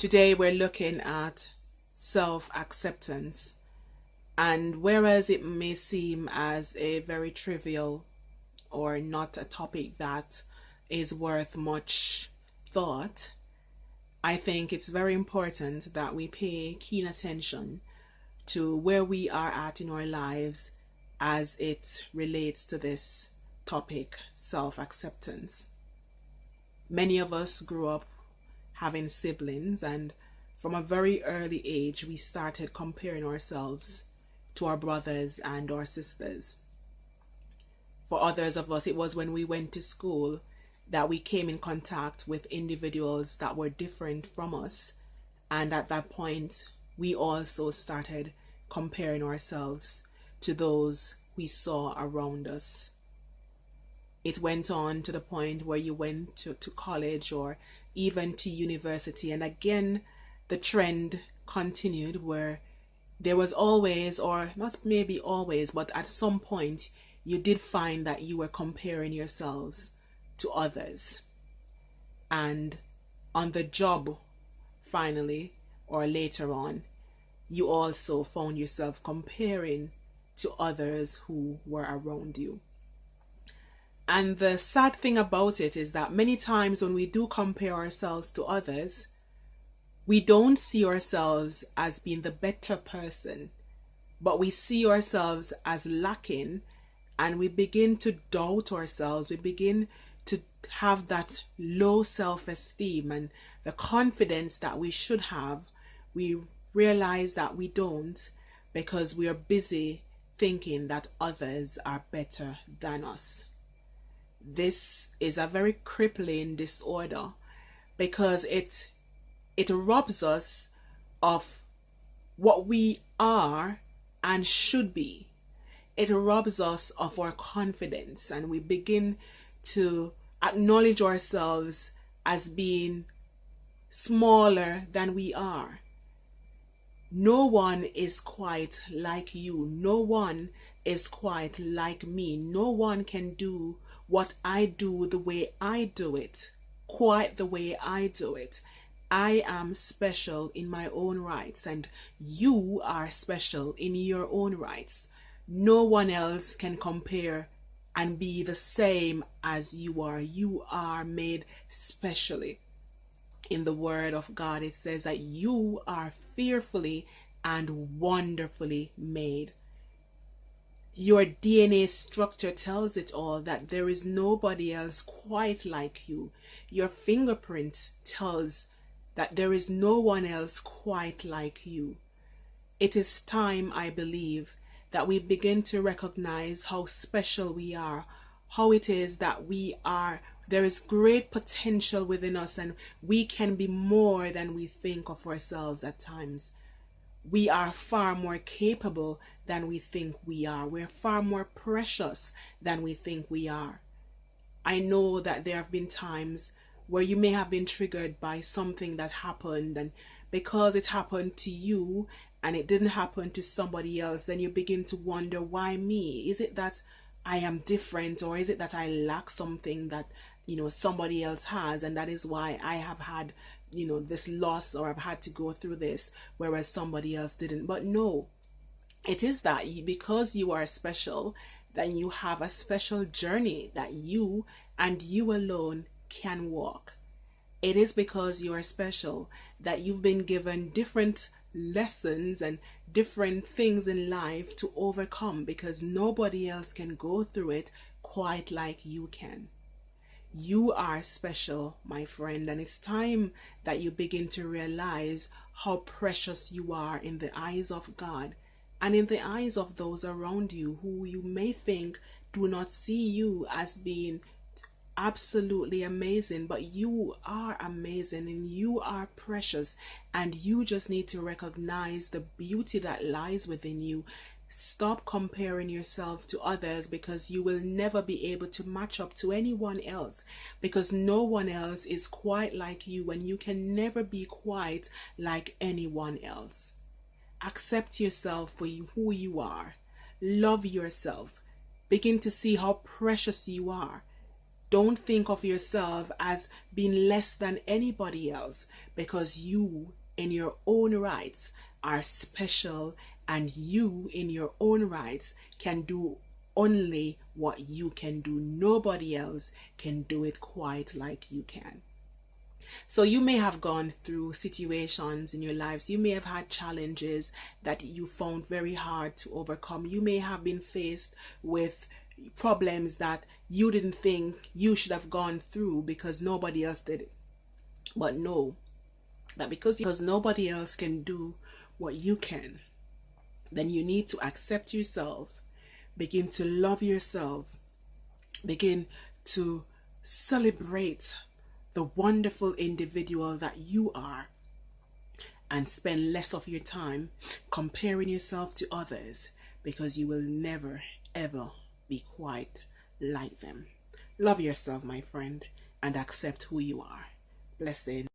Today we're looking at self-acceptance, and whereas it may seem as a very trivial or not a topic that is worth much thought, I think it's very important that we pay keen attention to where we are at in our lives as it relates to this topic, self-acceptance. Many of us grew up having siblings, and from a very early age we started comparing ourselves to our brothers and our sisters. For others of us, it was when we went to school that we came in contact with individuals that were different from us, and at that point we also started comparing ourselves to those we saw around us. It went on to the point where you went to college or even to university, and again the trend continued where there was always, or not maybe always, but at some point you did find that you were comparing yourselves to others. And on the job, finally, or later on, you also found yourself comparing to others who were around you. And the sad thing about it is that many times when we do compare ourselves to others, we don't see ourselves as being the better person, but we see ourselves as lacking, and we begin to doubt ourselves. We begin to have that low self-esteem and the confidence that we should have. We realize that we don't, because we are busy thinking that others are better than us. This is a very crippling disorder because it robs us of what we are and should be. It robs us of our confidence, and we begin to acknowledge ourselves as being smaller than we are. No one is quite like you. No one is quite like me. No one can do what I do the way I do it, quite the way I do it. I am special in my own rights, and you are special in your own rights. No one else can compare and be the same as you are. You are made specially. In the Word of God, it says that you are fearfully and wonderfully made. Your DNA structure tells it all, that there is nobody else quite like you. Your fingerprint tells that there is no one else quite like you. It is time, I believe, that we begin to recognize how special we are, how it is that there is great potential within us, and we can be more than we think of ourselves at times. We are far more capable than we think we are. We're far more precious than we think we are. I know that there have been times where you may have been triggered by something that happened, and because it happened to you and it didn't happen to somebody else, then you begin to wonder, why me? Is it that I am different, or is it that I lack something that somebody else has, and that is why I have had this loss, or I've had to go through this, whereas somebody else didn't? But no, it is that because you are special, then you have a special journey that you and you alone can walk. It is because you are special that you've been given different lessons and different things in life to overcome, because nobody else can go through it quite like you can. You are special, my friend, and it's time that you begin to realize how precious you are in the eyes of God and in the eyes of those around you who you may think do not see you as being absolutely amazing, but you are amazing and you are precious, and you just need to recognize the beauty that lies within you. Stop comparing yourself to others, because you will never be able to match up to anyone else, because no one else is quite like you, and you can never be quite like anyone else. Accept yourself for who you are. Love yourself. Begin to see how precious you are. Don't think of yourself as being less than anybody else, because you, in your own rights, are special, and you, in your own rights, can do only what you can do. Nobody else can do it quite like you can. So you may have gone through situations in your lives. You may have had challenges that you found very hard to overcome. You may have been faced with problems that you didn't think you should have gone through because nobody else did it. But know that because nobody else can do what you can, then you need to accept yourself, begin to love yourself, begin to celebrate the wonderful individual that you are, and spend less of your time comparing yourself to others, because you will never ever be quite like them. Love yourself, my friend, and accept who you are. Blessings.